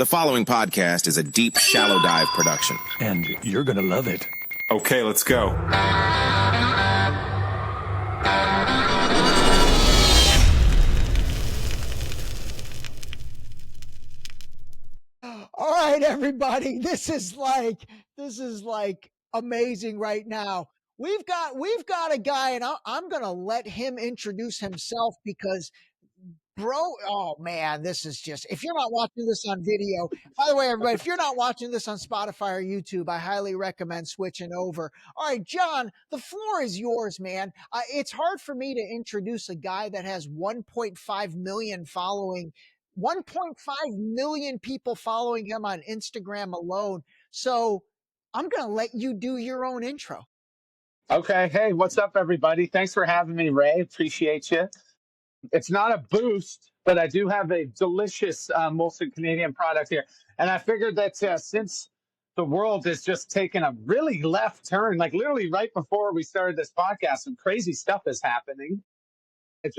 The following podcast is a deep, shallow dive production. And you're gonna love it. Okay, let's go. All right, everybody. This is like amazing right now. We've got a guy, and I'm gonna let him introduce himself because, bro, oh man, this is just, if you're not watching this on video, by the way, everybody, if you're not watching this on Spotify or YouTube, I highly recommend switching over. All right, John, the floor is yours, man. It's hard for me to introduce a guy that has 1.5 million following, 1.5 million people following him on Instagram alone. So I'm going to let you do your own intro. Okay. Hey, what's up, everybody? Thanks for having me, Ray. Appreciate you. It's not a boost, but I do have a delicious Molson Canadian product here. And I figured that since the world has just taken a really left turn, like literally right before we started this podcast, some crazy stuff is happening.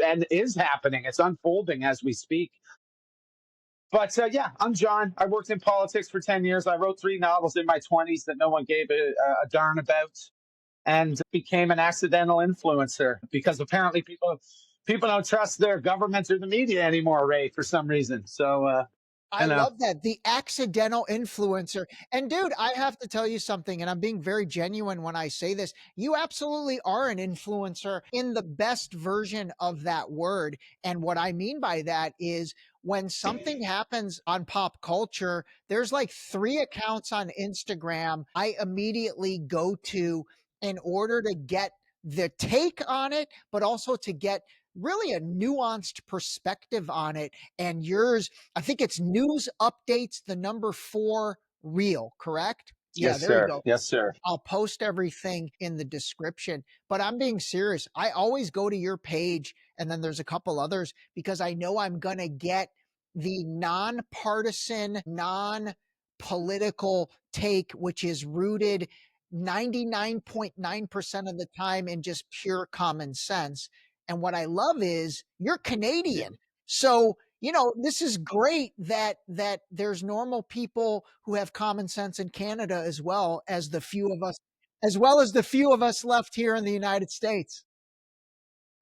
And is happening. It's unfolding as we speak. But yeah, I'm John. I worked in politics for 10 years. I wrote 3 novels in my 20s that no one gave a darn about, and became an accidental influencer because apparently people don't trust their government or the media anymore, Ray, for some reason. So I love that. The accidental influencer. And dude, I have to tell you something, and I'm being very genuine when I say this. You absolutely are an influencer in the best version of that word. And what I mean by that is when something happens on pop culture, there's like 3 accounts on Instagram I immediately go to in order to get the take on it, but also to get really a nuanced perspective on it. And yours, I think it's NewsUpdates4Real, correct? Yes, there sir. you go. Yes, sir. I'll post everything in the description, but I'm being serious. I always go to your page, and then there's a couple others, because I know I'm going to get the nonpartisan, non-political take, which is rooted 99.9% of the time in just pure common sense. And what I love is you're Canadian. So, you know, this is great that there's normal people who have common sense in Canada, as well as the few of us left here in the United States.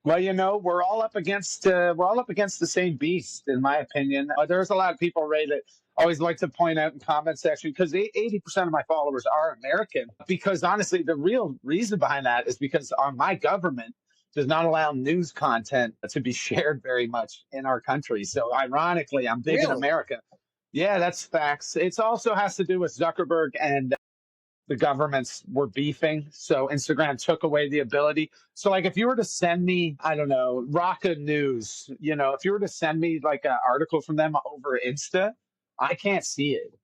Well, you know, we're all up against the same beast, in my opinion. There's a lot of people, Ray, that always like to point out in comment section, because 80% of my followers are American. Because honestly, the real reason behind that is because my government does not allow news content to be shared very much in our country. So ironically, I'm big in America. Yeah, that's facts. It also has to do with Zuckerberg and the governments were beefing. So Instagram took away the ability. So like if you were to send me, I don't know, Rocka News, you know, if you were to send me like an article from them over Insta, I can't see it.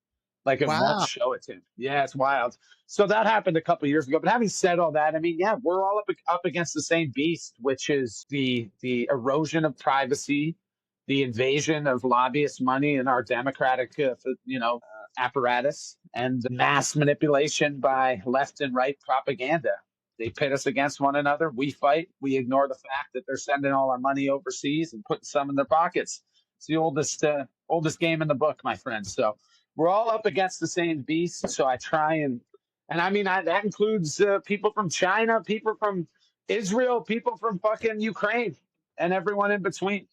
Like it won't show it to me. Yeah, it's wild. So that happened a couple of years ago. But having said all that, I mean, yeah, we're all up against the same beast, which is the erosion of privacy, the invasion of lobbyist money in our democratic, apparatus, and the mass manipulation by left and right propaganda. They pit us against one another. We fight. We ignore the fact that they're sending all our money overseas and putting some in their pockets. It's the oldest game in the book, my friends. So we're all up against the same beast. So I try and I mean, that includes people from China, people from Israel, people from fucking Ukraine, and everyone in between.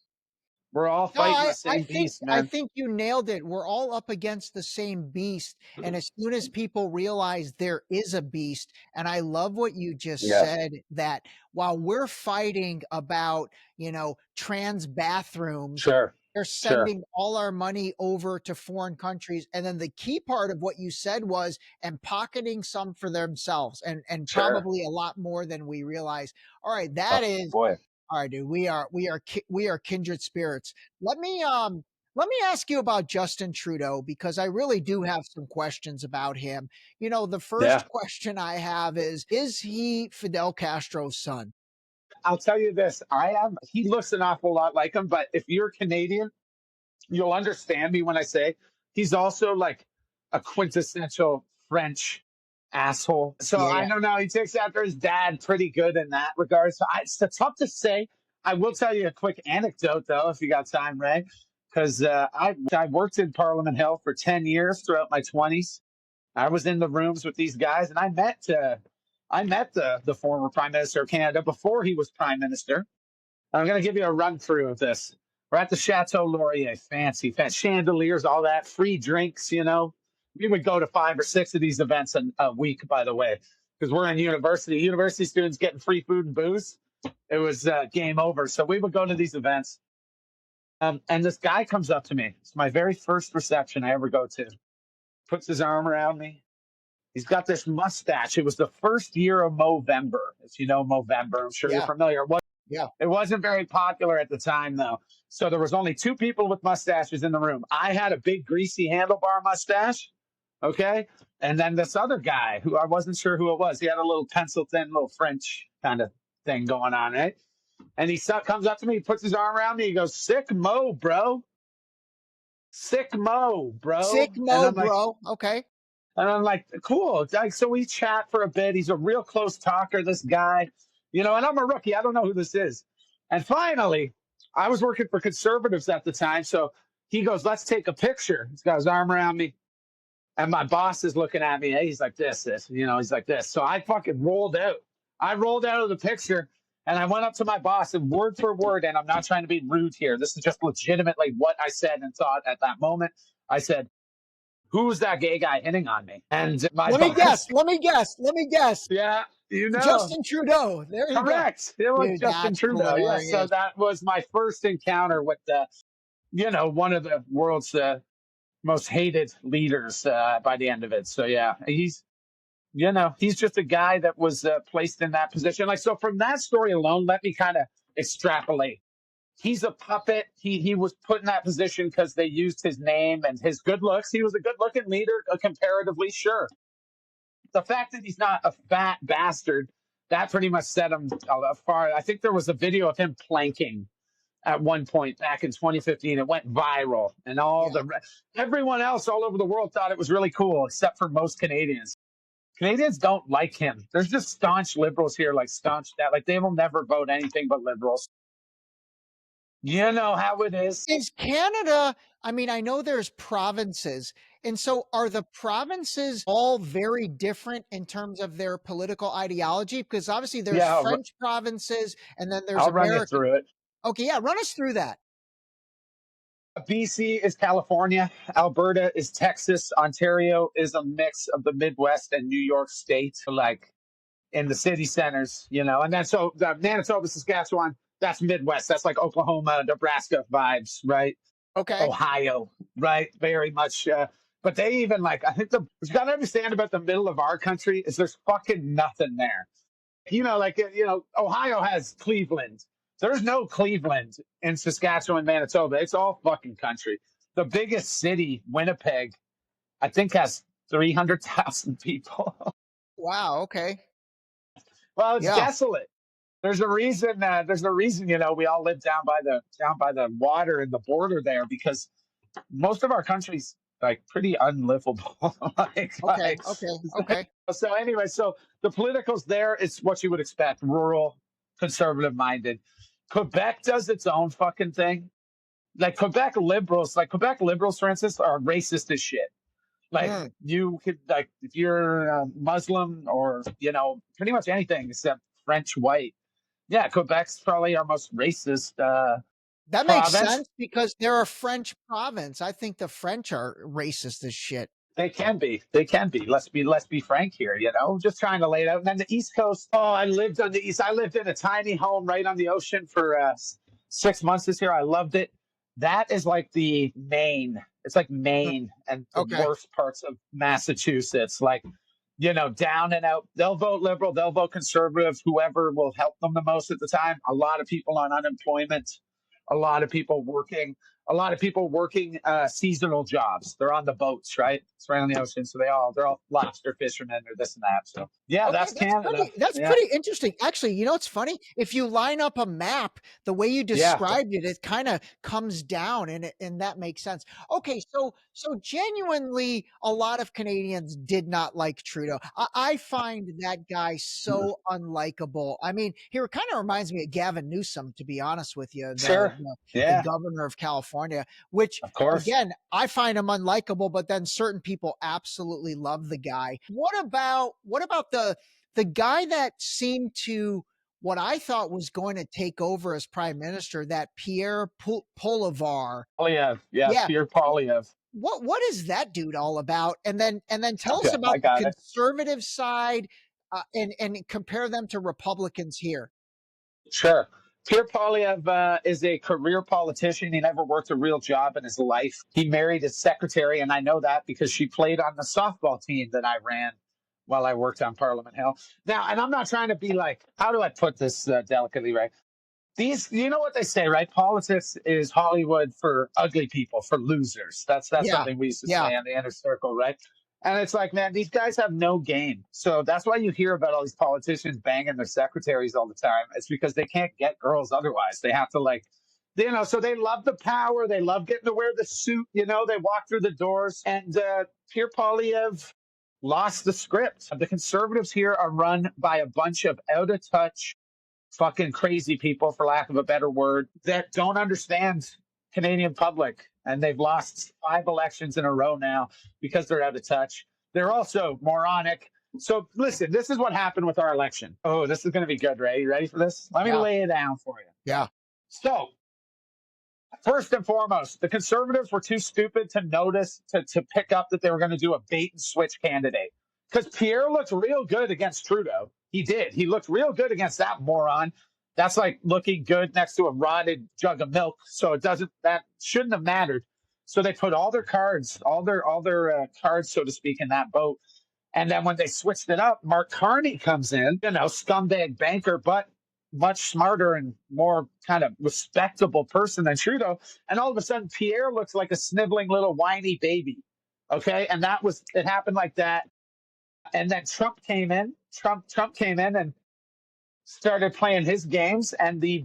We're all fighting the same beast, man. I think you nailed it. We're all up against the same beast. And as soon as people realize there is a beast, and I love what you just said, that while we're fighting about, you know, trans bathrooms, they're sending all our money over to foreign countries. And then the key part of what you said was, and pocketing some for themselves, and probably a lot more than we realize. All right. All right, dude, we are kindred spirits. Let me ask you about Justin Trudeau, because I really do have some questions about him. You know, the first question I have is he Fidel Castro's son? I'll tell you this. He looks an awful lot like him, but if you're Canadian, you'll understand me when I say he's also like a quintessential French asshole. So I don't know. He takes after his dad pretty good in that regard. So it's tough to say. I will tell you a quick anecdote, though, if you got time, Ray. because I worked in Parliament Hill for 10 years throughout my 20s. I was in the rooms with these guys, and I met the former Prime Minister of Canada before he was Prime Minister. I'm going to give you a run through of this. We're at the Chateau Laurier, fancy chandeliers, all that, free drinks. We would go to 5 or 6 of these events a week, by the way, because we're in university. University students getting free food and booze. It was game over. So we would go to these events. And this guy comes up to me. It's my very first reception I ever go to. Puts his arm around me. He's got this mustache. It was the first year of Movember. As you know, Movember, I'm sure you're familiar. It wasn't very popular at the time, though. So there was only 2 people with mustaches in the room. I had a big, greasy handlebar mustache, okay? And then this other guy, who I wasn't sure who it was, he had a little pencil-thin, little French kind of thing going on, right? And he comes up to me, he puts his arm around me, he goes, "Sick Mo, bro. Sick Mo, bro." Sick Mo, bro. Okay. And I'm like, cool. So we chat for a bit. He's a real close talker, this guy. And I'm a rookie. I don't know who this is. And finally, I was working for Conservatives at the time. So he goes, "Let's take a picture." He's got his arm around me. And my boss is looking at me. Hey, he's like this, he's like this. So I fucking rolled out. I rolled out of the picture. And I went up to my boss and word for word, and I'm not trying to be rude here. This is just legitimately what I said and thought at that moment. I said, "Who's that gay guy hitting on me?" And let me guess. Yeah, Justin Trudeau. There you Correct. go. It was Justin Trudeau. Yeah. So that was my first encounter with one of the world's most hated leaders by the end of it. So yeah, he's just a guy that was placed in that position. So from that story alone, let me kind of extrapolate. He's a puppet. He was put in that position because they used his name and his good looks. He was a good-looking leader, comparatively, sure. The fact that he's not a fat bastard, that pretty much set him far. I think there was a video of him planking at one point back in 2015. It went viral, and everyone else all over the world thought it was really cool, except for most Canadians. Canadians don't like him. There's just staunch liberals here, they will never vote anything but liberals. You know how it is. Is Canada, I mean, I know there's provinces. And so are the provinces all very different in terms of their political ideology? Because obviously there's French provinces and then there's I'll American. run you through it. Okay, yeah, run us through that. BC is California. Alberta is Texas. Ontario is a mix of the Midwest and New York State, in the city centers, And then so Manitoba, Saskatchewan, that's Midwest. That's like Oklahoma, Nebraska vibes, right? Okay. Ohio, right? Very much. But they even I think what you got to understand about the middle of our country is there's fucking nothing there. Ohio has Cleveland. There's no Cleveland in Saskatchewan, Manitoba. It's all fucking country. The biggest city, Winnipeg, I think has 300,000 people. Wow. Okay. Well, it's desolate. There's a reason. We all live down by the water and the border there because most of our country's pretty unlivable. Okay. So anyway, so the politicals there is what you would expect: rural, conservative-minded. Quebec does its own fucking thing. Quebec liberals, for instance, are racist as shit. You could if you're Muslim or pretty much anything except French white. Yeah, Quebec's probably our most racist. That makes sense because they're a French province. I think the French are racist as shit. They can be. Let's be frank here. Just trying to lay it out. And then the East Coast. Oh, I lived on the East. I lived in a tiny home right on the ocean for 6 months this year. I loved it. That is the Maine. It's like Maine and the worst parts of Massachusetts. Down and out. They'll vote liberal. They'll vote conservative. Whoever will help them the most at the time. A lot of people on unemployment. A lot of people working seasonal jobs. They're on the boats, right? It's right on the ocean, so they're all lobster fishermen or this and that. So that's Canada. That's pretty interesting. Actually, it's funny. If you line up a map, the way you described it, it kind of comes down, and that makes sense. Okay, so genuinely, a lot of Canadians did not like Trudeau. I find that guy so unlikable. I mean, he kind of reminds me of Gavin Newsom, to be honest with you. The governor of California. California, which Of course. again, I find him unlikable, but then certain people absolutely love the guy. What about the guy that seemed to what I thought was going to take over as prime minister, that Pierre Poilievre? Poilievre. Yes, Yeah. Pierre Poilievre. What is that dude all about? And then tell us Okay, I about the got it. conservative side, and compare them to Republicans here. Sure. Pierre Poilievre is a career politician. He never worked a real job in his life. He married his secretary, and I know that because she played on the softball team that I ran while I worked on Parliament Hill. Now, and I'm not trying to be like, how do I put this delicately, right? These, you know what they say, right? Politics is Hollywood for ugly people, for losers. That's Yeah. something we used to Yeah. say in the inner circle, right? And it's like, man, these guys have no game. So that's why you hear about all these politicians banging their secretaries all the time. It's because they can't get girls otherwise. They have to like, so they love the power. They love getting to wear the suit. They walk through the doors. And Pierre Poilievre lost the script. The conservatives here are run by a bunch of out of touch fucking crazy people, for lack of a better word, that don't understand Canadian public. And they've lost 5 elections in a row now because they're out of touch. They're also moronic. So listen, this is what happened with our election. Oh, this is going to be good, Ray. You ready for this? Let me lay it down for you. Yeah. So first and foremost, the conservatives were too stupid to notice, to pick up that they were going to do a bait and switch candidate. Because Pierre looked real good against Trudeau. He did. He looked real good against that moron. That's like looking good next to a rotted jug of milk. So that shouldn't have mattered. So they put all their cards, all their cards, so to speak, in that boat. And then when they switched it up, Mark Carney comes in, scumbag banker, but much smarter and more kind of respectable person than Trudeau. And all of a sudden, Pierre looks like a sniveling little whiny baby. Okay. And it happened like that. And then Trump came in. Trump came in and started playing his games. And the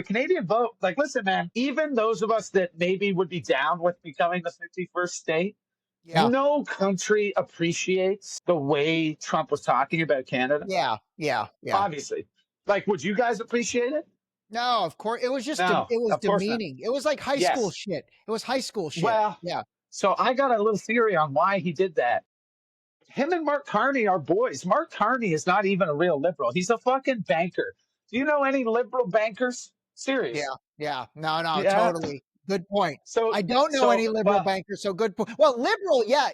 Canadian vote, like, listen, man, even those of us that maybe would be down with becoming the 51st state, Yeah. no country appreciates the way Trump was talking about Canada. Yeah. Yeah. Yeah. Obviously. Like, would you guys appreciate it? No, of course. It was just No, it was of course not. demeaning. It was like high school shit. It was high school shit. Well, yeah. So I got a little theory on why he did that. Him and Mark Carney are boys. Mark Carney is not even a real liberal. He's a fucking banker. Do you know any liberal bankers? Serious. Yeah. Yeah. No, Yeah. totally. Good point. So I don't know any liberal bankers, so good point. Well, liberal, yeah.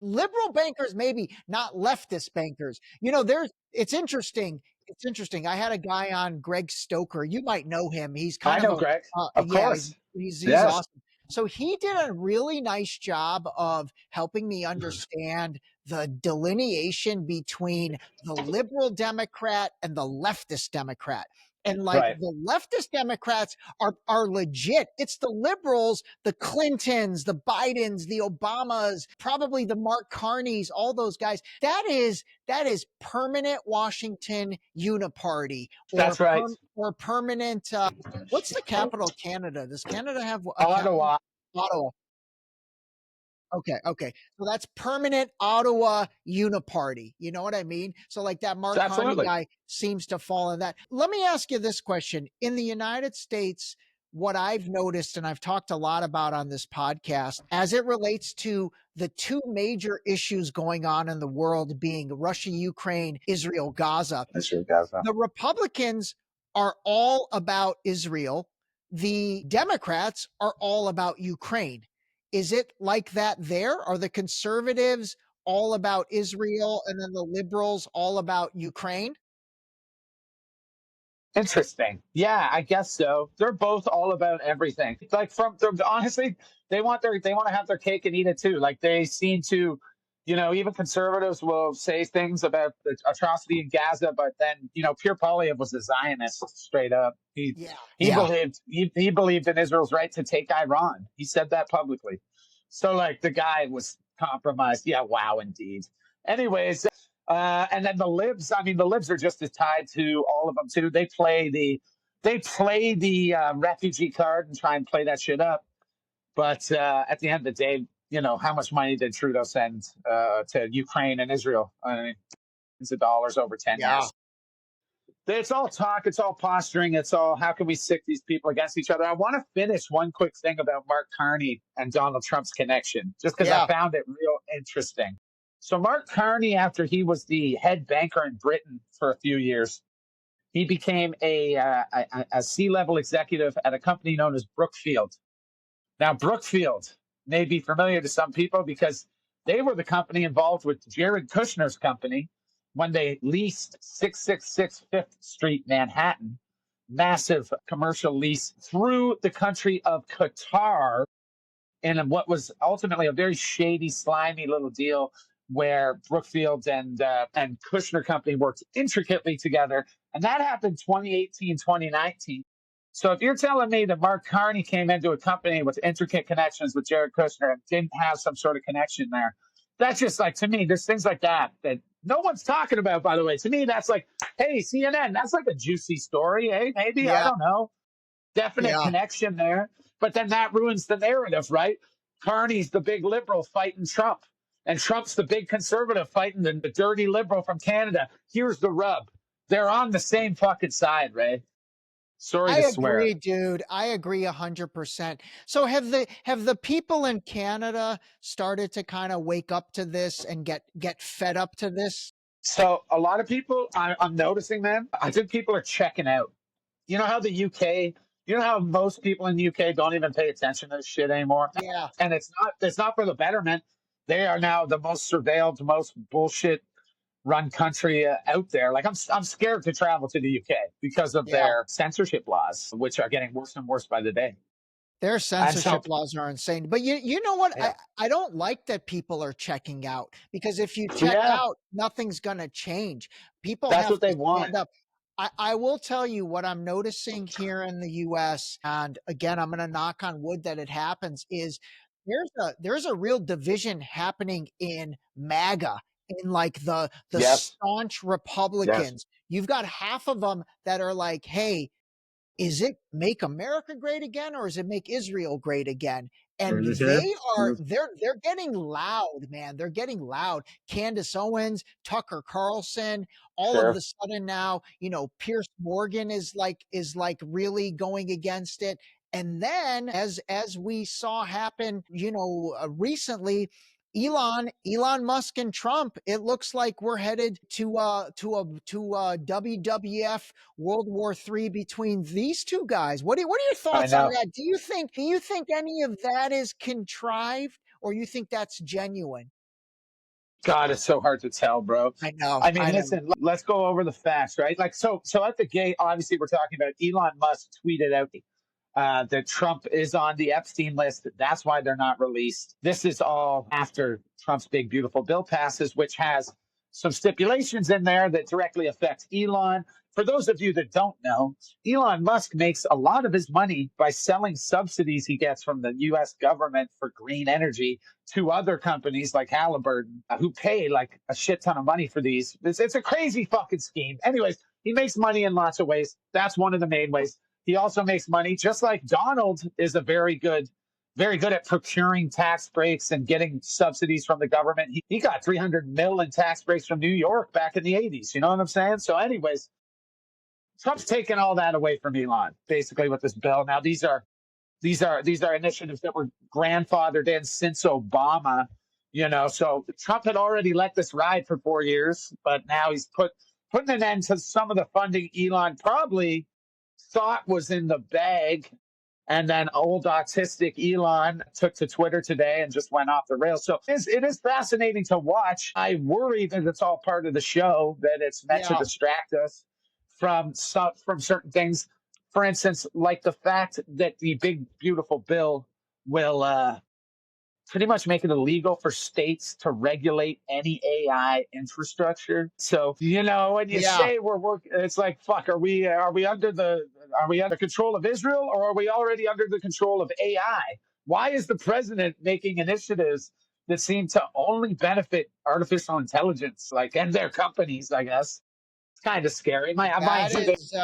Liberal bankers, maybe not leftist bankers. It's interesting. It's interesting. I had a guy on, Greg Stoker. You might know him. He's I know Greg. Of course. He's Yes. awesome. So he did a really nice job of helping me understand the delineation between the liberal Democrat and the leftist Democrat. And the leftist Democrats are legit. It's the liberals, the Clintons, the Bidens, the Obamas, probably the Mark Carneys, all those guys. That is permanent Washington uniparty. That's right. Or permanent. What's the capital of Canada? Does Canada have a Ottawa? Ottawa. Okay. So that's permanent Ottawa uniparty. You know what I mean? So like that Mark Carney guy seems to fall in that. Let me ask you this question. In the United States, what I've noticed, and I've talked a lot about on this podcast, as it relates to the 2 major issues going on in the world being Russia, Ukraine, Israel, Gaza. The Republicans are all about Israel. The Democrats are all about Ukraine. Is it like that there? Are the conservatives all about Israel and then the liberals all about Ukraine? Interesting. Yeah, I guess so. They're both all about everything. Like honestly, they want to have their cake and eat it too. Like they seem to, even conservatives will say things about the atrocity in Gaza, but then, Pierre Poilievre was a Zionist straight up. He believed in Israel's right to take Iran. He said that publicly. So like the guy was compromised. Yeah, wow, indeed. Anyways, and then the libs. I mean, the libs are just as tied to all of them too. They play the refugee card and try and play that shit up. But at the end of the day, how much money did Trudeau send to Ukraine and Israel? I mean, it's $10 over 10 years. It's all talk, it's all posturing, it's all how can we sick these people against each other. I want to finish one quick thing about Mark Carney and Donald Trump's connection, just because I Yeah. found it real interesting. So Mark Carney, after he was the head banker in Britain for a few years, he became a C-level executive at a company known as Brookfield. Now, Brookfield may be familiar to some people because they were the company involved with Jared Kushner's company when they leased 666 Fifth Street, Manhattan, massive commercial lease through the country of Qatar in what was ultimately a very shady, slimy little deal where Brookfield and Kushner Company worked intricately together. And that happened 2018, 2019. So if you're telling me that Mark Carney came into a company with intricate connections with Jared Kushner and didn't have some sort of connection there, that's just like, to me, there's things like that no one's talking about, by the way. To me, that's like, hey, CNN, that's like a juicy story, eh? Maybe, I Yeah. don't know. Definite Yeah. connection there. But then that ruins the narrative, right? Carney's the big liberal fighting Trump, and Trump's the big conservative fighting the dirty liberal from Canada. Here's the rub. They're on the same fucking side, Ray. Sorry I to swear. agree, dude. I agree 100%. So have the people in Canada started to kind of wake up to this and get fed up to this? So a lot of people, I'm noticing, man, I think people are checking out. You know how the UK, you know how most people in the UK don't even pay attention to this shit anymore? Yeah. And it's not for the betterment. They are now the most surveilled, most bullshit run country out there. Like I'm scared to travel to the UK because of Yeah. their censorship laws, which are getting worse and worse by the day. Their And so, censorship laws are insane. But you know what? yeah, I don't like that people are checking out, because if you check yeah, out, nothing's gonna change. People that's have what they to want. stand up. I will tell you what I'm noticing here in the US, and again, I'm gonna knock on wood that it happens, is there's a real division happening in MAGA, in like the Yes, staunch yes, Republicans. You've got half of them that are like, hey, is it make America great again, or is it make Israel great again? And mhm, they're getting loud, man. They're getting loud. Candace Owens, Tucker Carlson, all of sure. the sudden now, Pierce Morgan is like really going against it. And then as we saw happen, recently, Elon Musk and Trump, it looks like we're headed to WWF World War III between these two guys. What are your I thoughts on know. that? Do you think any of that is contrived, or you think that's genuine? God, it's so hard to tell, bro. I know, I mean, I know. listen, let's go over the facts, right? Like, so at the gate, obviously, we're talking about Elon Musk tweeted out that Trump is on the Epstein list. That's why they're not released. This is all after Trump's big, beautiful bill passes, which has some stipulations in there that directly affect Elon. For those of you that don't know, Elon Musk makes a lot of his money by selling subsidies he gets from the US government for green energy to other companies like Halliburton, who pay like a shit ton of money for these. It's a crazy fucking scheme. Anyways, he makes money in lots of ways. That's one of the main ways. He also makes money, just like Donald is very good at procuring tax breaks and getting subsidies from the government. He got 300 mil in tax breaks from New York back in the 80s. You know what I'm saying? So, anyways, Trump's taking all that away from Elon, basically, with this bill. Now, these are initiatives that were grandfathered in since Obama. So Trump had already let this ride for 4 years, but now he's putting an end to some of the funding Elon probably thought was in the bag. And then old autistic Elon took to Twitter today and just went off the rails. So it is fascinating to watch. I worry that it's all part of the show, that it's meant to Yeah, distract us from certain things. For instance, like the fact that the big, beautiful bill will pretty much make it illegal for states to regulate any AI infrastructure. So, when you yeah. say we're working, it's like, fuck, are we under control of Israel, or are we already under the control of AI? Why is the president making initiatives that seem to only benefit artificial intelligence, like, and their companies, I guess? It's kind of scary. Mind That you, is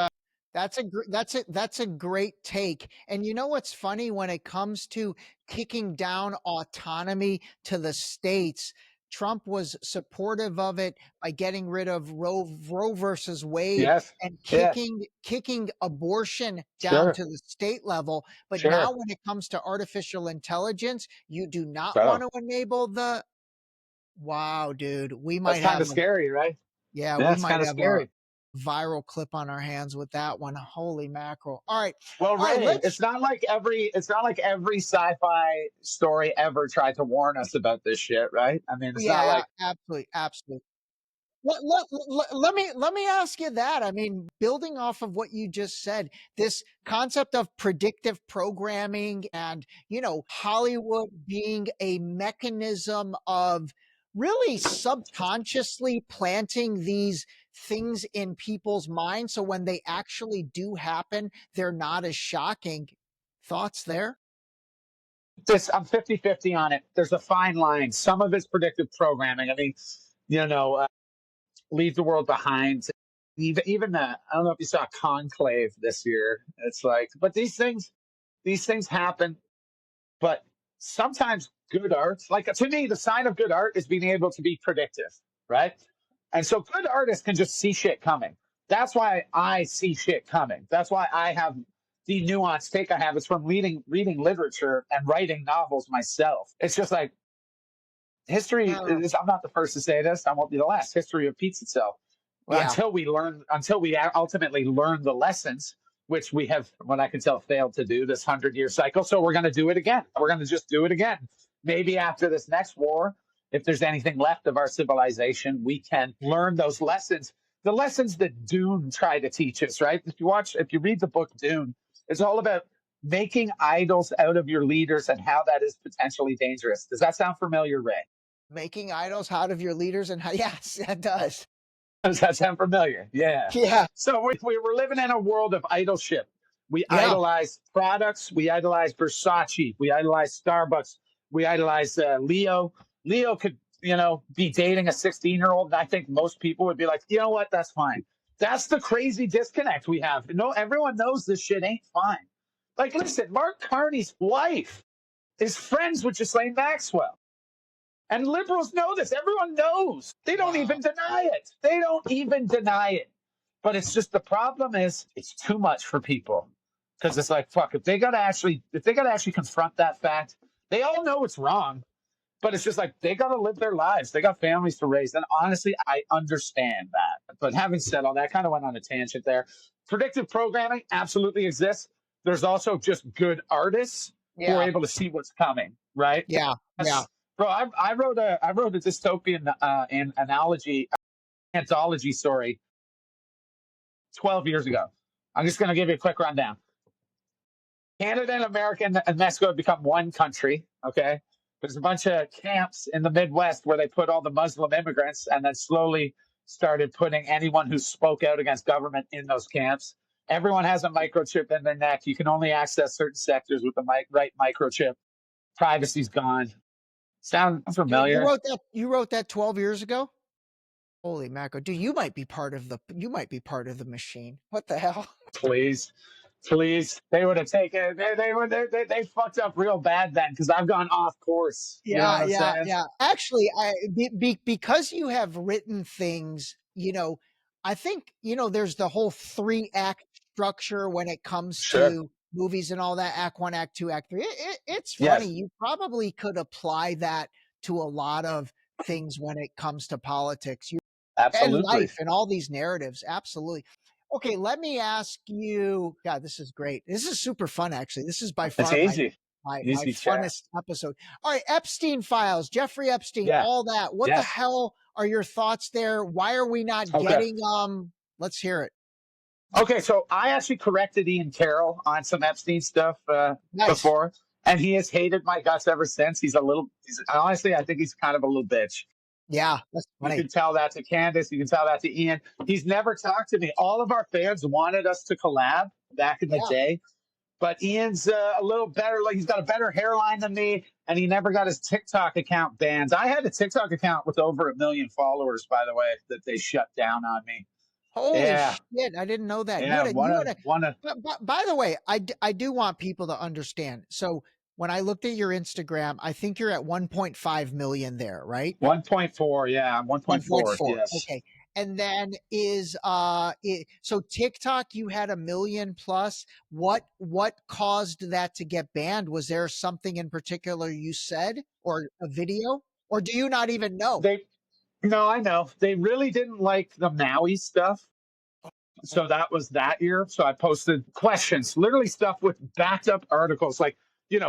that's a great take. And you know what's funny, when it comes to kicking down autonomy to the states, Trump was supportive of it by getting rid of Roe versus Wade Yes. and Yeah. kicking abortion down Sure. to the state level. But now Sure. when it comes to artificial intelligence, you do not want So to enable the wow, dude. We that's might kind have of scary, right? yeah, Yeah, we it's might kind of have a scary. viral clip on our hands with that one. Holy mackerel. All right. Well, All right, Ray, let's it's not like every sci-fi story ever tried to warn us about this shit, right? I mean, it's not yeah, like absolutely, absolutely. Let me ask you that. I mean, building off of what you just said, this concept of predictive programming and, Hollywood being a mechanism of really subconsciously planting these things in people's minds. So when they actually do happen, they're not as shocking. Thoughts there? this. I'm 50-50 on it. There's a fine line. Some of it's predictive programming. I mean, you know, leave the world behind. Even I don't know if you saw Conclave this year. It's like, but these things happen. But sometimes good art, like to me, the sign of good art is being able to be predictive, right? And so good artists can just see shit coming. That's why I see shit coming. That's why I have the nuanced take I have is from reading literature and writing novels myself. It's just like history Yeah. is, I'm not the first to say this. I won't be the last. History repeats itself. Well, Yeah. until we ultimately learn the lessons, which we have, what I can tell, failed to do this 100-year cycle. So we're going to do it again. We're going to just do it again. Maybe after this next war, if there's anything left of our civilization, we can learn those lessons. The lessons that Dune tried to teach us, right? If you read the book Dune, it's all about making idols out of your leaders and how that is potentially dangerous. Does that sound familiar, Ray? Making idols out of your leaders and how, yes, that does. Does that sound familiar? Yeah. Yeah. So we're living in a world of idolship. We Yeah. idolize products. We idolize Versace. We idolize Starbucks. We idolize Leo. Leo could, be dating a 16-year-old. And I think most people would be like, you know what? That's fine. That's the crazy disconnect we have. No, everyone knows this shit ain't fine. Like, listen, Mark Carney's wife is friends with Ghislaine Maxwell. And liberals know this. Everyone knows. They don't Wow. even deny it. They don't even deny it. But it's just the problem is it's too much for people. Because it's like, fuck, if they gotta actually confront that fact, they all know it's wrong. But it's just like they gotta live their lives. They got families to raise. And honestly, I understand that. But having said all that, I kind of went on a tangent there. Predictive programming absolutely exists. There's also just good artists who are Yeah. able to see what's coming, right? Yeah. Yeah. Bro, I wrote a dystopian anthology story 12 years ago. I'm just going to give you a quick rundown. Canada and America and Mexico have become one country. Okay, there's a bunch of camps in the Midwest where they put all the Muslim immigrants, and then slowly started putting anyone who spoke out against government in those camps. Everyone has a microchip in their neck. You can only access certain sectors with the right microchip. Privacy's gone. Sound Dude, familiar? you wrote that 12 years ago? Holy macro. Dude, you might be part of the machine. What the hell? Please, please. They would have taken. They fucked up real bad then because I've gone off course. You know what Yeah, I'm yeah, saying? yeah. Actually, because you have written things, I think, there's the whole 3-act structure when it comes Sure. to movies and all that, act 1, act 2, act 3. It's funny. Yes. You probably could apply that to a lot of things when it comes to politics. And Absolutely. life and all these narratives. Absolutely. Okay, let me ask you. God, this is great. This is super fun, actually. This is by It's far easy. my Easy chat. funnest episode. All right, Epstein files, Jeffrey Epstein, Yeah. all that. What the Yes. hell are your thoughts there? Why are we not Okay. getting let's hear it. Okay. So I actually corrected Ian Carroll on some Epstein stuff Nice. before, and he has hated my guts ever since. Honestly, I think he's kind of a little bitch. Yeah, that's You funny. can tell that to Candace. You can tell that to Ian. He's never talked to me. All of our fans wanted us to collab back in the Yeah. day, but Ian's a little better. Like he's got a better hairline than me, and he never got his TikTok account banned. I had a TikTok account with over 1 million followers, by the way, that they shut down on me. Holy Yeah, shit, I didn't know that. yeah. You had a One of by the way, I do want people to understand. So when I looked at your Instagram, I think you're at 1.5 million there, right? 1.4, yeah, 1.4, 1.4. yes. Okay. And then so TikTok, you had 1 million plus. What caused that to get banned? Was there something in particular you said or a video? Or do you not even know? They No, I know. They really didn't like the Maui stuff. So that was that year. So I posted questions, literally stuff with backed up articles, like,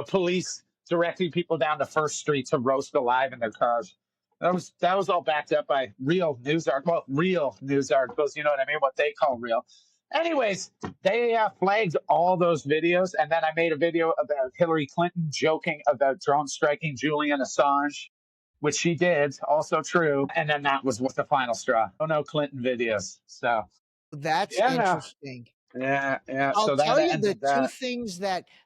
police directing people down to First Street to roast alive in their cars. That was all backed up by real news articles. Well, real news articles, you know what I mean? What they call real. Anyways, they flagged all those videos, and then I made a video about Hillary Clinton joking about drone striking Julian Assange, which she did, also true. And then that was what the final straw. Oh no, Clinton videos. So That's yeah, interesting. yeah. I'll So that tell you ended that.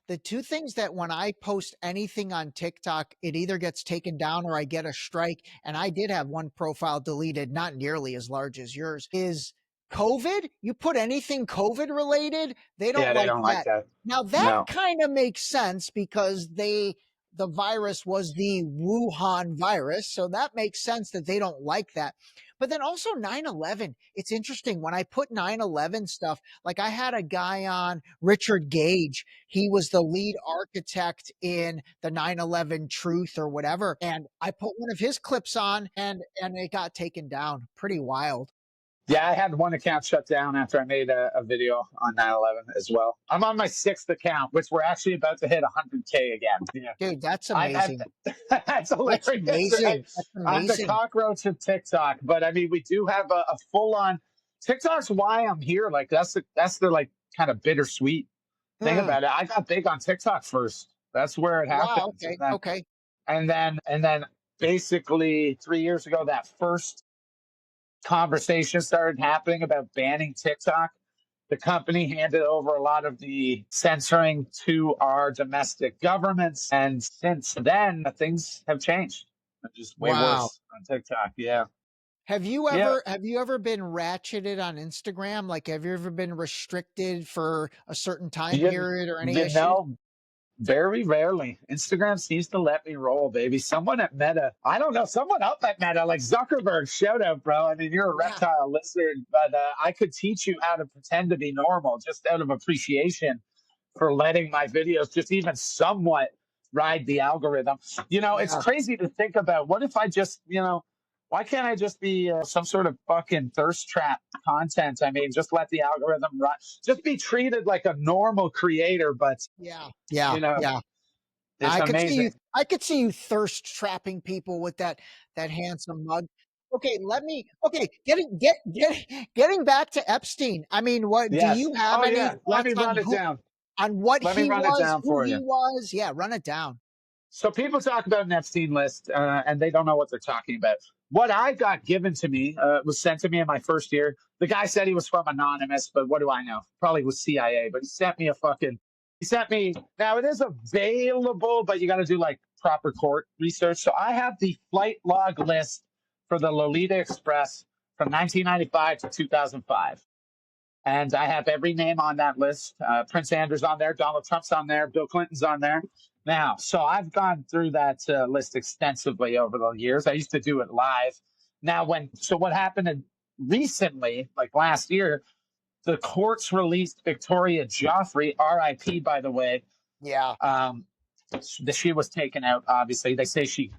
the two things that when I post anything on TikTok, it either gets taken down or I get a strike. And I did have one profile deleted, not nearly as large as yours, is COVID. You put anything COVID related, they don't Yeah, they like don't like that. that. Now that No. kind of makes sense because the virus was the Wuhan virus. So that makes sense that they don't like that. But then also 9/11, it's interesting when I put 9/11 stuff, like I had a guy on, Richard Gage. He was the lead architect in the 9/11 truth or whatever. And I put one of his clips on and it got taken down. Pretty wild. Yeah, I had one account shut down after I made a video on 9/11 as well. I'm on my sixth account, which we're actually about to hit 100K again. Yeah. Dude, that's I've had amazing. that's That's hilarious, right? amazing. That's I'm the amazing. cockroach of TikTok, but I mean, we do have a full on TikTok's why I'm here. Like that's the like kind of bittersweet thing Hmm. about it. I got big on TikTok first. That's where it Wow. happens, Okay. Okay. and then basically 3 years ago, that first conversation started happening about banning TikTok. The company handed over a lot of the censoring to our domestic governments. And since then, things have changed. They're just way Wow. worse on TikTok. Yeah. Yeah. Have you ever been ratcheted on Instagram? Like, have you ever been restricted for a certain time You, period or any you issues? know, very rarely. Instagram seems to let me roll, baby. Someone at Meta, I don't know, someone up at Meta, like Zuckerberg, shout out, bro. I mean, you're a Yeah. reptile lizard, but I could teach you how to pretend to be normal just out of appreciation for letting my videos just even somewhat ride the algorithm. It's Yeah. crazy to think about. What if I just, why can't I just be some sort of fucking thirst trap content? I mean, just let the algorithm run, just be treated like a normal creator, but Yeah. Yeah. you know, Yeah. it's amazing. I could see you thirst trapping people with that handsome mug. Getting back to Epstein. I mean, what do Yes. you have Oh any yeah. Let me thoughts run it down. on what Let me he run it was, down who for he you. was? Yeah, run it down. So people talk about an Epstein list, and they don't know what they're talking about. What I got given to me was sent to me in my first year. The guy said he was from Anonymous, but what do I know? Probably was CIA. But he sent me. Now it is available, but you got to do like proper court research. So I have the flight log list for the Lolita Express from 1995 to 2005. And I have every name on that list. Prince Andrew's on there, Donald Trump's on there, Bill Clinton's on there. Now, so I've gone through that list extensively over the years. I used to do it live. Now, what happened recently, like last year, the courts released Victoria Joffrey, RIP, by the way. Yeah. She was taken out, obviously. They say she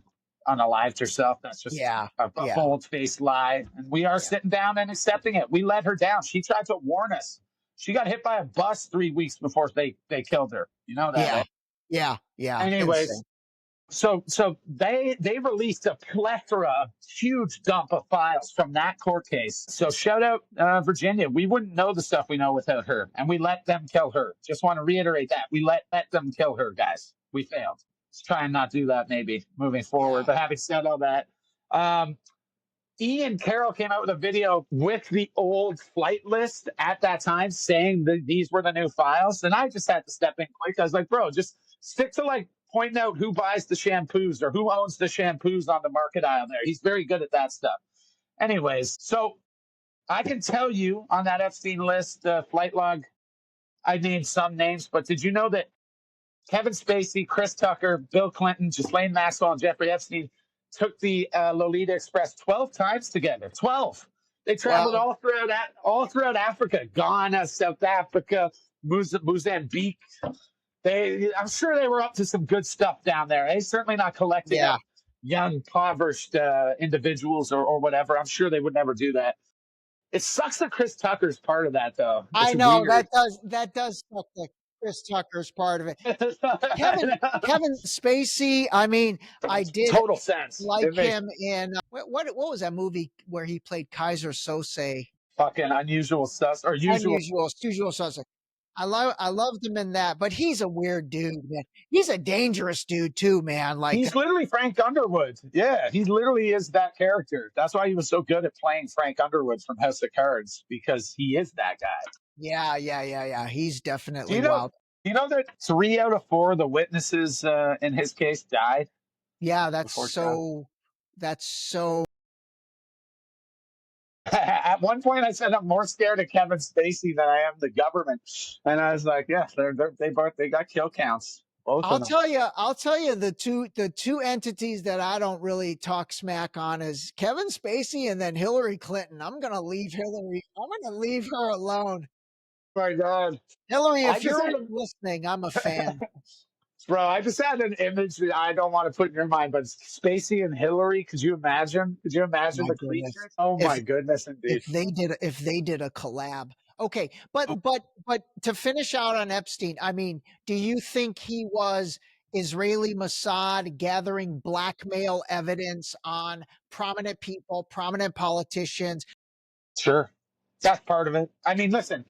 unalived herself. That's just Yeah. a Yeah. bold-faced lie. And we are Yeah. sitting down and accepting it. We let her down. She tried to warn us. She got hit by a bus 3 weeks before they killed her. You know that, Yeah. right? Yeah. Yeah. Anyways, Insane. so they released a plethora, huge dump of files from that court case. So shout out Virginia. We wouldn't know the stuff we know without her, and we let them kill her. Just want to reiterate that we let them kill her, guys. We failed. Let's try and not do that maybe moving forward. Yeah. But having said all that, Ian Carroll came out with a video with the old flight list at that time saying that these were the new files. And I just had to step in quick. I was like, bro, just stick to like pointing out who buys the shampoos or who owns the shampoos on the market aisle there. He's very good at that stuff. Anyways, so I can tell you on that Epstein list, flight log, I named some names, but did you know that Kevin Spacey, Chris Tucker, Bill Clinton, Ghislaine Maxwell, and Jeffrey Epstein took the Lolita Express 12 times together. 12. They traveled Wow. all throughout Africa, Ghana, South Africa, Mozambique. I'm sure they were up to some good stuff down there. Certainly not collecting Yeah. up young, impoverished individuals or whatever. I'm sure they would never do that. It sucks that Chris Tucker's part of that, though. I It's know weird. that does suck. The Chris Tucker's part of it. Kevin Spacey. I mean, I did Total sense. like him in what was that movie where he played Kaiser Sose? Fucking unusual Suspect. I loved him in that, but he's a weird dude, man. He's a dangerous dude too, man. Like he's literally Frank Underwood. Yeah, he literally is that character. That's why he was so good at playing Frank Underwood from House of Cards, because he is that guy. Yeah. He's definitely wild. You know that 3 out of 4 of the witnesses in his case died? Yeah, that's so. At one point, I said I'm more scared of Kevin Spacey than I am the government, and I was like, yeah, they got kill counts. I'll tell you the two entities that I don't really talk smack on is Kevin Spacey and then Hillary Clinton. I'm gonna leave her alone. Oh my God, Hillary, if you're listening, I'm a fan. Bro, I just had an image that I don't want to put in your mind, but Spacey and Hillary. Could you imagine? The creatures? Oh my goodness, indeed. If they did a collab. Okay, but to finish out on Epstein, I mean, do you think he was Israeli Mossad gathering blackmail evidence on prominent people, prominent politicians? Sure, that's part of it. I mean, listen,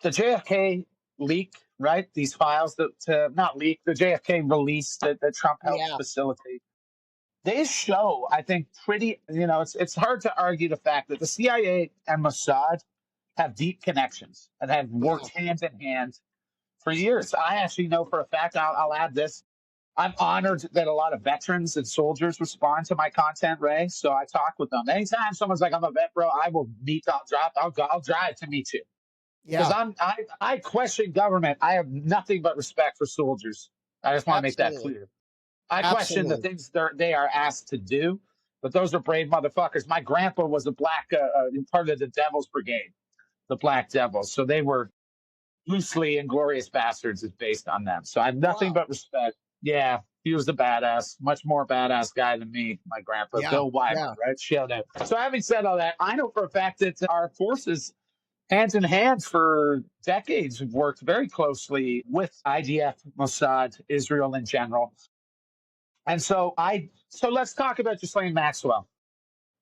the JFK leak, right? These files that not leak, the JFK release that Trump helped facilitate. They show, I think, it's hard to argue the fact that the CIA and Mossad have deep connections and have worked hand in hand for years. I actually know for a fact, I'll add this. I'm honored that a lot of veterans and soldiers respond to my content, Ray. So I talk with them. Anytime someone's like, I'm a vet, bro, I will meet, I'll drive to meet you. Because I question government. I have nothing but respect for soldiers. I just want to make that clear. I question the things they are asked to do, but those are brave motherfuckers. My grandpa was a black part of the Devil's Brigade, the Black Devils. So they were loosely Inglorious Bastards is based on them. So I have nothing but respect. Yeah, he was a badass, much more badass guy than me, my grandpa, Bill Wiber, right? Shout out. So having said all that, I know for a fact that our forces, hands in hand for decades, have worked very closely with IDF, Mossad, Israel in general. And so let's talk about Ghislaine Maxwell.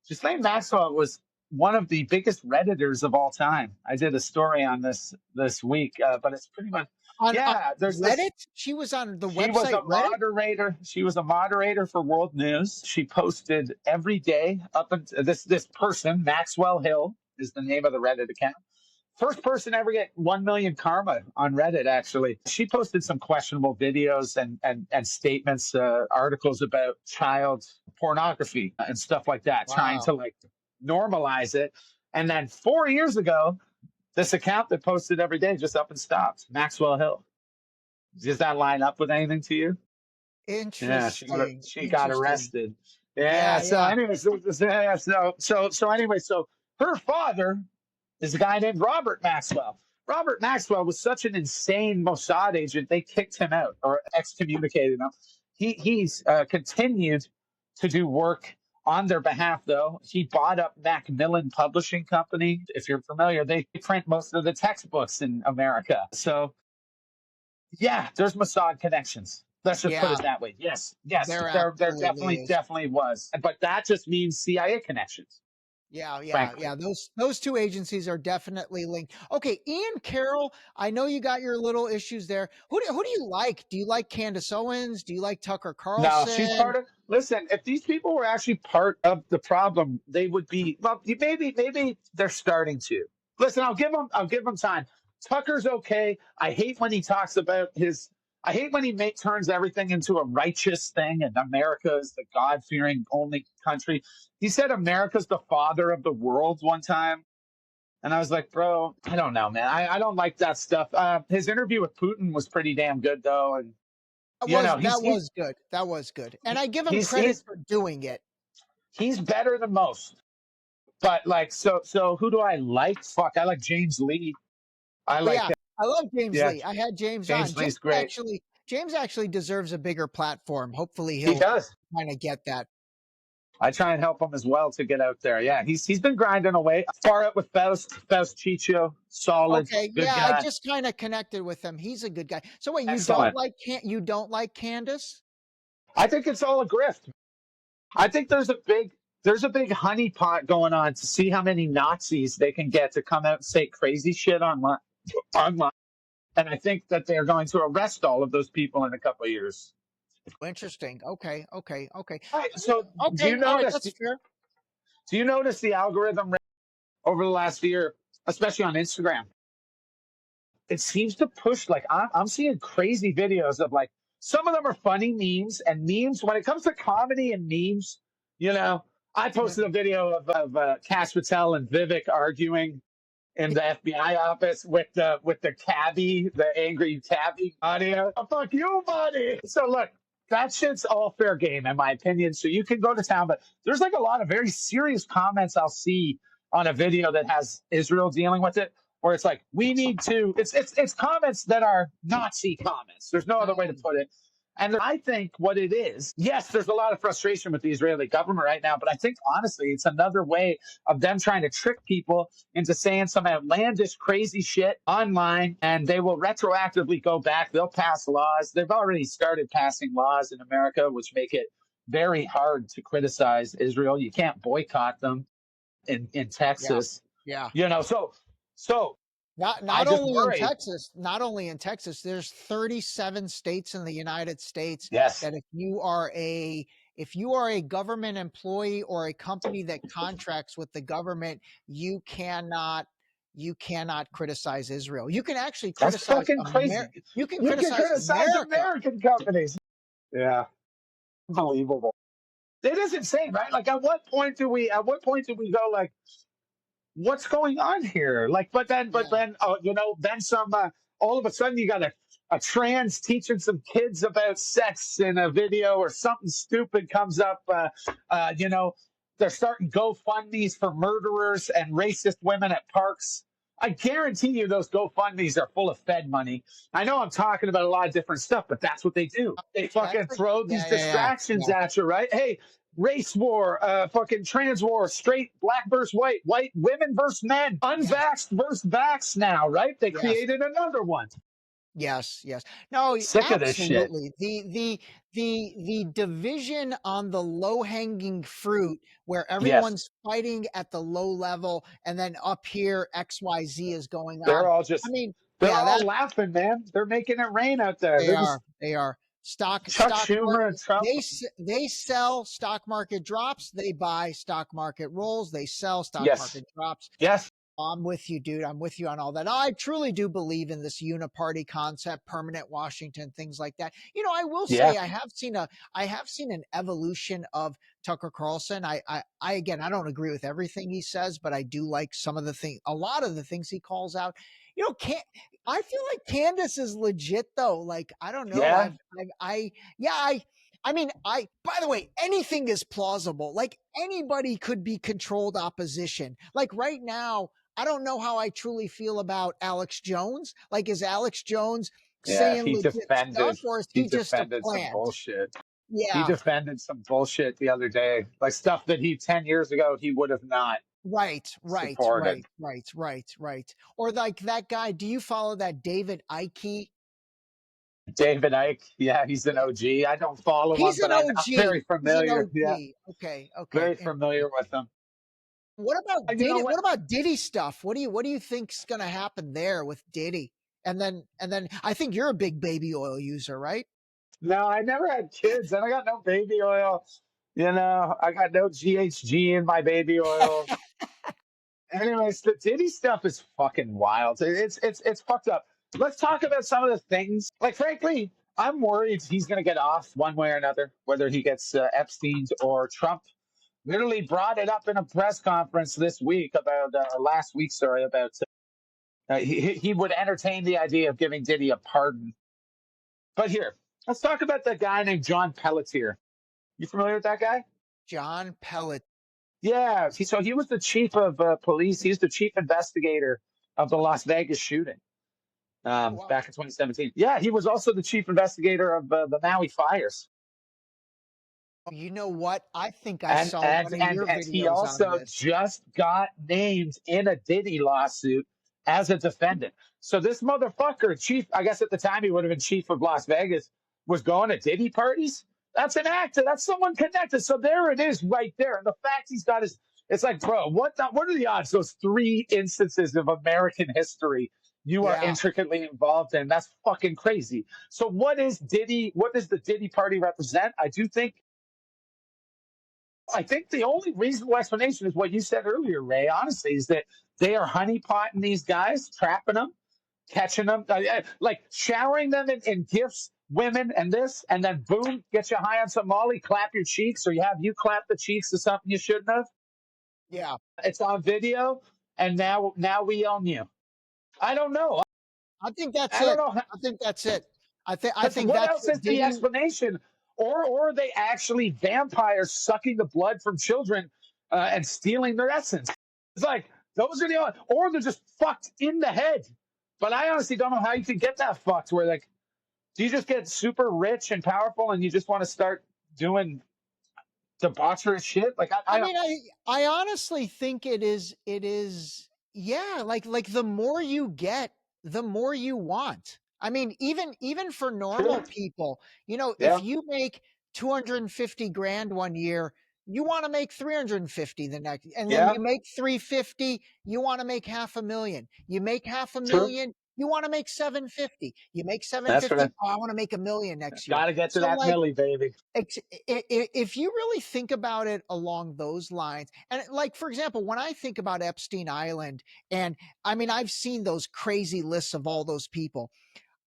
Ghislaine Maxwell was one of the biggest Redditors of all time. I did a story on this week, but it's pretty much there's Reddit. She was on the website. Moderator. She was a moderator for World News. She posted every day up until this person, Maxwell Hill, is the name of the Reddit account. First person ever get 1 million karma on Reddit, actually. She posted some questionable videos and statements, articles about child pornography and stuff like that, trying to normalize it. And then 4 years ago, this account that posted every day just up and stopped. Maxwell Hill. Does that line up with anything to you? Interesting. Yeah, she got arrested. Anyway, so her father is a guy named Robert Maxwell. Robert Maxwell was such an insane Mossad agent, they kicked him out or excommunicated him. He's continued to do work on their behalf, though. He bought up Macmillan Publishing Company. If you're familiar, they print most of the textbooks in America. So, yeah, there's Mossad connections. Let's just put it that way. Yes, there definitely was. But that just means CIA connections. Yeah. Those two agencies are definitely linked. Okay, Ian Carroll, I know you got your little issues there. Who do you like? Do you like Candace Owens? Do you like Tucker Carlson? No, she's part of. Listen, if these people were actually part of the problem, they would be. Well, maybe they're starting to. Listen, I'll give them time. Tucker's okay. I hate when he talks about his. I hate when he turns everything into a righteous thing, and America is the God-fearing only country. He said America's the father of the world one time. And I was like, bro, I don't know, man. I don't like that stuff. His interview with Putin was pretty damn good, though. And, That was good. That was good. And I give him he's, credit he's, for doing it. he's better than most. But like, so who do I like? Fuck, I like James Lee. I Oh, like yeah. him. I love James Yeah, Lee. I had James on. James Lee's great. James actually deserves a bigger platform. Hopefully He he'll does. kind of get that. I try and help him as well to get out there. Yeah, he's been grinding away. Far out with Faust Chicho, solid, Okay, good yeah, I guy, just kind of connected with him. He's a good guy. So wait, excellent. you don't like Candace? I think it's all a grift. I think there's a big honeypot going on to see how many Nazis they can get to come out and say crazy shit online. And I think that they're going to arrest all of those people in a couple of years. Interesting. Okay. All right, so Okay. All right. That's fair. do you notice the algorithm over the last year, especially on Instagram? It seems to push, like, I'm seeing crazy videos of, like, some of them are funny memes, and memes when it comes to comedy and memes, you know, I posted a video of Castro and Vivek arguing in the FBI office with the cabbie, the angry cabbie audio. Oh, fuck you, buddy. So look, that shit's all fair game in my opinion. So you can go to town, but there's like a lot of very serious comments I'll see on a video that has Israel dealing with it, where it's like, we need to. It's comments that are Nazi comments. There's no other way to put it. And I think what it is, yes, there's a lot of frustration with the Israeli government right now, but I think honestly, it's another way of them trying to trick people into saying some outlandish, crazy shit online, and they will retroactively go back. They'll pass laws. They've already started passing laws in America, which make it very hard to criticize Israel. You can't boycott them in Texas. Yeah. So Not only in Texas, there's 37 states in the United States yes, that if you are a government employee or a company that contracts with the government, you cannot criticize Israel. You can actually that's criticize fucking crazy. You can You can criticize criticize America. American companies. Yeah, unbelievable. It is insane, right? Like, at what point do we go, like, what's going on here? Like, but then, then some. All of a sudden, you got a trans teaching some kids about sex in a video, or something stupid comes up. They're starting GoFundmes for murderers and racist women at parks. I guarantee you those GoFundMes are full of Fed money. I know I'm talking about a lot of different stuff, but that's what they do. They fucking throw these distractions at you, right? Hey, race war, fucking trans war, straight black versus white women versus men, unvaxxed versus vax now, right? They created another one. Yes. No, Sick of this shit. absolutely. The division on the low-hanging fruit where everyone's fighting at the low level, and then up here XYZ is going on. They're all just they're all laughing, man. They're making it rain out there. They are. Chuck Schumer and Trump. They sell, stock market drops, they buy, stock market rolls, they sell, stock market drops. Yes. I'm with you, dude. I'm with you on all that. I truly do believe in this uniparty concept, permanent Washington, things like that. I will say I have seen an evolution of Tucker Carlson. I again, I don't agree with everything he says, but I do like a lot of the things he calls out. I feel like Candace is legit though. Like, I don't know. By the way, anything is plausible. Like, anybody could be controlled opposition. Like, right now, I don't know how I truly feel about Alex Jones. Like, is Alex Jones saying legit stuff, or is he just a plant? Some bullshit. Yeah. He defended some bullshit the other day, like stuff that 10 years ago he would have not. Right. Or like that guy. Do you follow that David Icke? David Icke, yeah, he's an OG. I don't follow him, but I'm very familiar. Yeah. Okay. Very familiar with him. What about Diddy? What about Diddy stuff? What do you think's going to happen there with Diddy? And then I think you're a big baby oil user, right? No, I never had kids, and I got no baby oil. I got no GHG in my baby oil. Anyways, the Diddy stuff is fucking wild. It's fucked up. Let's talk about some of the things. Like, frankly, I'm worried he's going to get off one way or another, whether he gets Epstein's or Trump. literally brought it up in a press conference this week about last week, sorry, about he would entertain the idea of giving Diddy a pardon. But here, let's talk about the guy named John Pelletier. You familiar with that guy? John Pellet. Yeah. So he was the chief of police. He's the chief investigator of the Las Vegas shooting Oh, wow. back in 2017. Yeah, he was also the chief investigator of the Maui fires. You know what? I think I saw one of your And he videos on also this. just got named in a Diddy lawsuit as a defendant. So this motherfucker, chief, I guess at the time he would have been chief of Las Vegas, was going to Diddy parties. That's an actor. That's someone connected. So there it is right there. And the fact he's got his, it's like, bro, what are the odds? Those 3 instances of American history you are Yeah. intricately involved in. That's fucking crazy. So what is Diddy? What does the Diddy party represent? I think the only reasonable explanation is what you said earlier, Ray, honestly, is that they are honeypotting these guys, trapping them, catching them, like showering them in gifts, women, and this, and then boom, get you high on some Molly, clap your cheeks, or you clap the cheeks to something you shouldn't have. Yeah. It's on video, and now we own you. I don't know. I think that's I don't it. know. I think that's it. I Because think what that's else is the Diddy. explanation? Or are they actually vampires sucking the blood from children and stealing their essence? It's like those are the, or they're just fucked in the head. But I honestly don't know how you could get that fucked. Where like, do you just get super rich and powerful and you just want to start doing debaucherous shit? Like I mean, I honestly think it is yeah, like the more you get, the more you want. I mean, even for normal True. people, if Yeah. you make 250 grand one year, you want to make 350 the next, and then Yeah. you make 350, you want to make half a million. You make half a True. million, you want to make 750. You make That's 750, right. oh, I want to make a million next year. Got to get to So that like milli, baby. if you really think about it along those lines, and like for example, when I think about Epstein Island, and I mean, I've seen those crazy lists of all those people.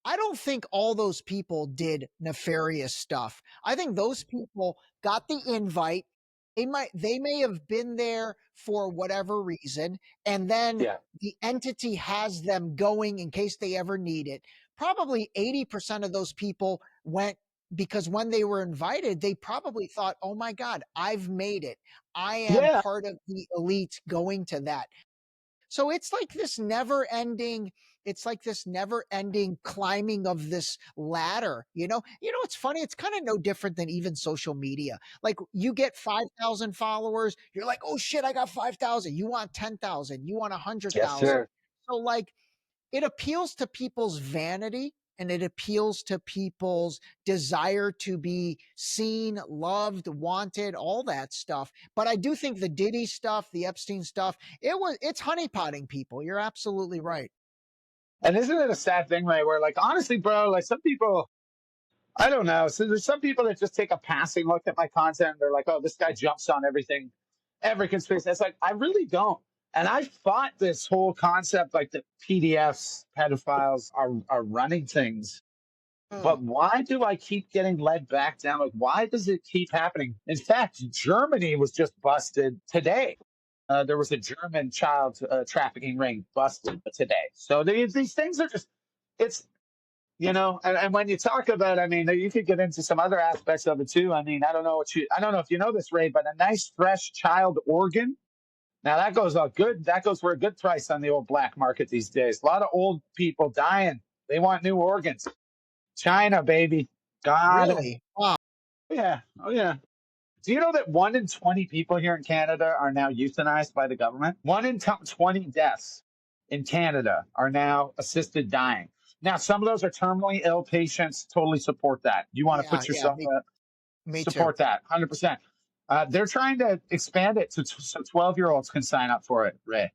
I don't think all those people did nefarious stuff. I think those people got the invite. They may have been there for whatever reason, and then Yeah. the entity has them going in case they ever need it. Probably 80% of those people went because when they were invited, they probably thought, "Oh my God, I've made it. I am Yeah. part of the elite going to that." So it's like this never ending climbing of this ladder. It's funny. It's kind of no different than even social media. Like you get 5,000 followers. You're like, oh shit, I got 5,000. You want 10,000. You want Yes, 100,000. sir. So like it appeals to people's vanity and it appeals to people's desire to be seen, loved, wanted, all that stuff. But I do think the Diddy stuff, the Epstein stuff, it's honeypotting people. You're absolutely right. And isn't it a sad thing, right? Where like honestly, bro, like some people, I don't know. So there's some people that just take a passing look at my content. They're like, oh, this guy jumps on everything, every conspiracy. It's like, I really don't. And I fought this whole concept like that PDFs, pedophiles are running things. Hmm. But why do I keep getting led back down? Like, why does it keep happening? In fact, Germany was just busted today. There was a German child trafficking ring busted today. So these things are just, it's, and when you talk about, I mean, you could get into some other aspects of it too. I mean, I don't know if you know this, Ray, but a nice fresh child organ. Now that goes for a good price on the old black market these days. A lot of old people dying. They want new organs. China, baby. Got it. Really? Wow. Yeah. Oh, yeah. Do you know that 1 in 20 people here in Canada are now euthanized by the government? 1 in 20 deaths in Canada are now assisted dying. Now, some of those are terminally ill patients. Totally support that. You want to Yeah, put yeah, yourself me too. support that 100%. They're trying to expand it so 12-year-olds can sign up for it, Ray.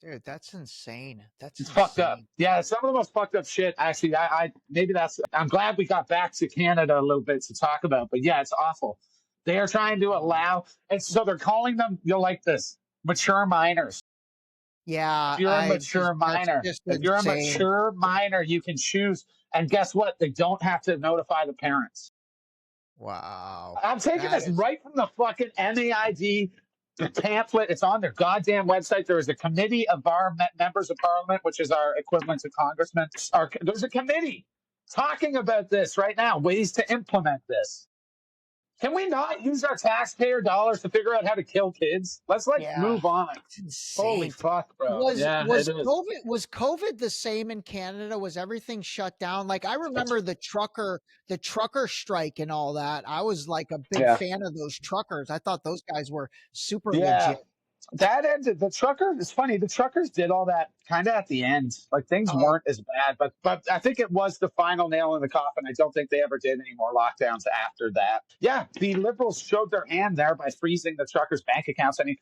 Dude, that's insane. That's It's fucked up. insane. Yeah, some of the most fucked up shit. Actually, I'm glad we got back to Canada a little bit to talk about. But yeah, it's awful. They are trying to allow, and so they're calling them. You'll like this, mature minors. Yeah, If you're a mature that's minor, just if you're a insane. mature minor, you can choose. And guess what? They don't have to notify the parents. Wow. I'm taking That this is right from the fucking NAID, the pamphlet. It's on their goddamn website. There is a committee of our members of parliament, which is our equivalent to congressmen. There's a committee talking about this right now, ways to implement this. Can we not use our taxpayer dollars to figure out how to kill kids? Let's yeah. move on. It's Holy insane. fuck, bro. Was Yeah, was it is. COVID the same in Canada? Was everything shut down? Like I remember the trucker strike and all that. I was like a big Yeah. fan of those truckers. I thought those guys were super Yeah. legit. That ended the trucker. It's funny. The truckers did all that kind of at the end. Like things Oh, weren't as bad, but I think it was the final nail in the coffin. I don't think they ever did any more lockdowns after that. Yeah, the liberals showed their hand there by freezing the truckers' bank accounts. I mean,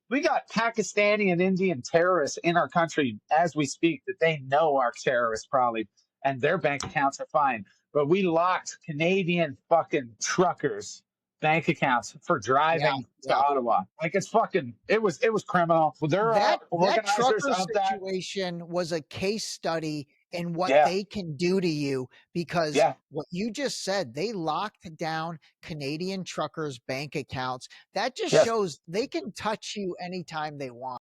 we got Pakistani and Indian terrorists in our country as we speak that they know are terrorists probably, and their bank accounts are fine. But we locked Canadian fucking truckers bank accounts for yeah, driving to yeah. Ottawa. Like it was criminal. Well, there are That organizers trucker of that. situation was a case study in what Yeah, they can do to you because yeah, what you just said, they locked down Canadian truckers' bank accounts. That just yes. shows they can touch you anytime they want.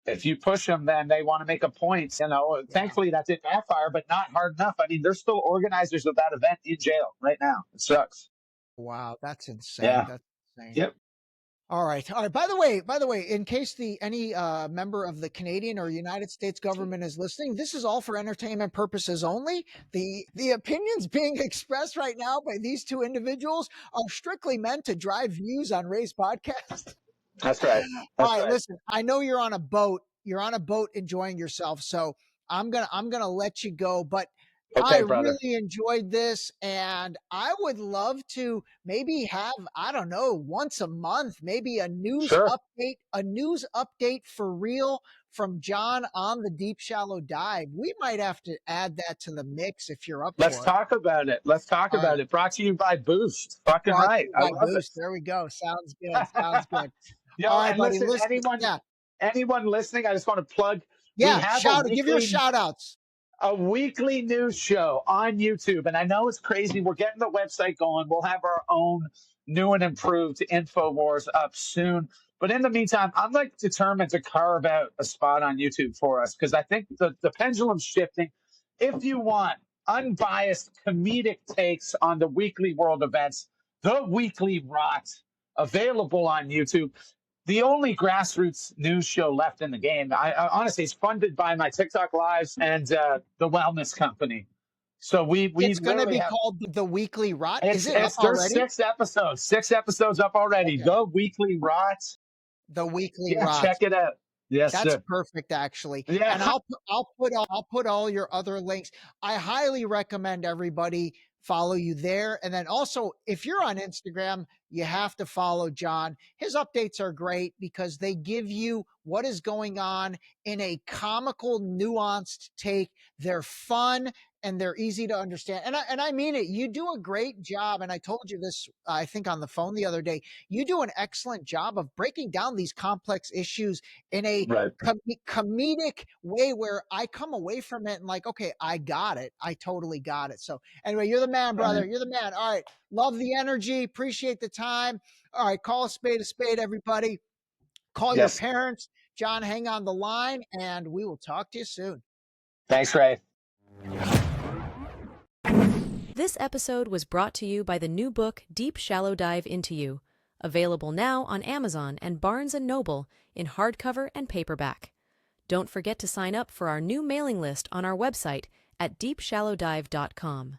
If you push them, then they want to make a point. You know, Yeah. thankfully that didn't backfire, but not hard enough. I mean, there's still organizers of that event in jail right now. It sucks. Wow, that's insane. Yeah. That's insane. Yep. All right. All right. By the way, in case any member of the Canadian or United States government is listening, this is all for entertainment purposes only. The opinions being expressed right now by these two individuals are strictly meant to drive views on Ray's podcast. That's right. All That's right, right. listen, I know you're on a boat. You're on a boat enjoying yourself. So I'm gonna let you go. But I Okay, brother. really enjoyed this, and I would love to maybe have, I don't know, once a month, maybe a Sure. news update for real from John on the Deep Shallow Dive. We might have to add that to the mix if you're up Let's for it. talk about it. Let's talk All right. about it. Brought to you by Boost. Fucking Brought to right. you I by love it. Boost. There we go. Sounds good. Sounds good. Yo, All right, and buddy. listen, Listen. Yeah. anyone listening, I just want to plug. We Yeah. have Give your shout outs. a weekly news show on YouTube, and I know it's crazy. We're getting the website going. We'll have our own new and improved InfoWars up soon. But in the meantime, I'm like determined to carve out a spot on YouTube for us because I think the pendulum's shifting. If you want unbiased comedic takes on the weekly world events, the weekly rot available on YouTube. The only grassroots news show left in the game. I honestly, it's funded by my TikTok lives and the wellness company. So we It's going to literally be have called The Weekly Rot. Is it up there's already? 6 episodes up already. Okay. The Weekly Rot. The Weekly Yeah, Rot. check it out. Yes, That's sir. perfect, actually. Yeah. And I'll put all your other links. I highly recommend everybody follow you there. And then also, if you're on Instagram, you have to follow John. His updates are great because they give you what is going on in a comical, nuanced take. They're fun and they're easy to understand. And I mean it. You do a great job. And I told you this, I think, on the phone the other day. You do an excellent job of breaking down these complex issues in a Right. comedic way where I come away from it and like, okay, I got it. I totally got it. So anyway, you're the man, brother. You're the man. All right. Love the energy. Appreciate the time. All right. Call a spade, everybody. Call your parents. John, hang on the line and we will talk to you soon. Thanks, Ray. This episode was brought to you by the new book Deep Shallow Dive Into You, available now on Amazon and Barnes & Noble in hardcover and paperback. Don't forget to sign up for our new mailing list on our website at deepshallowdive.com.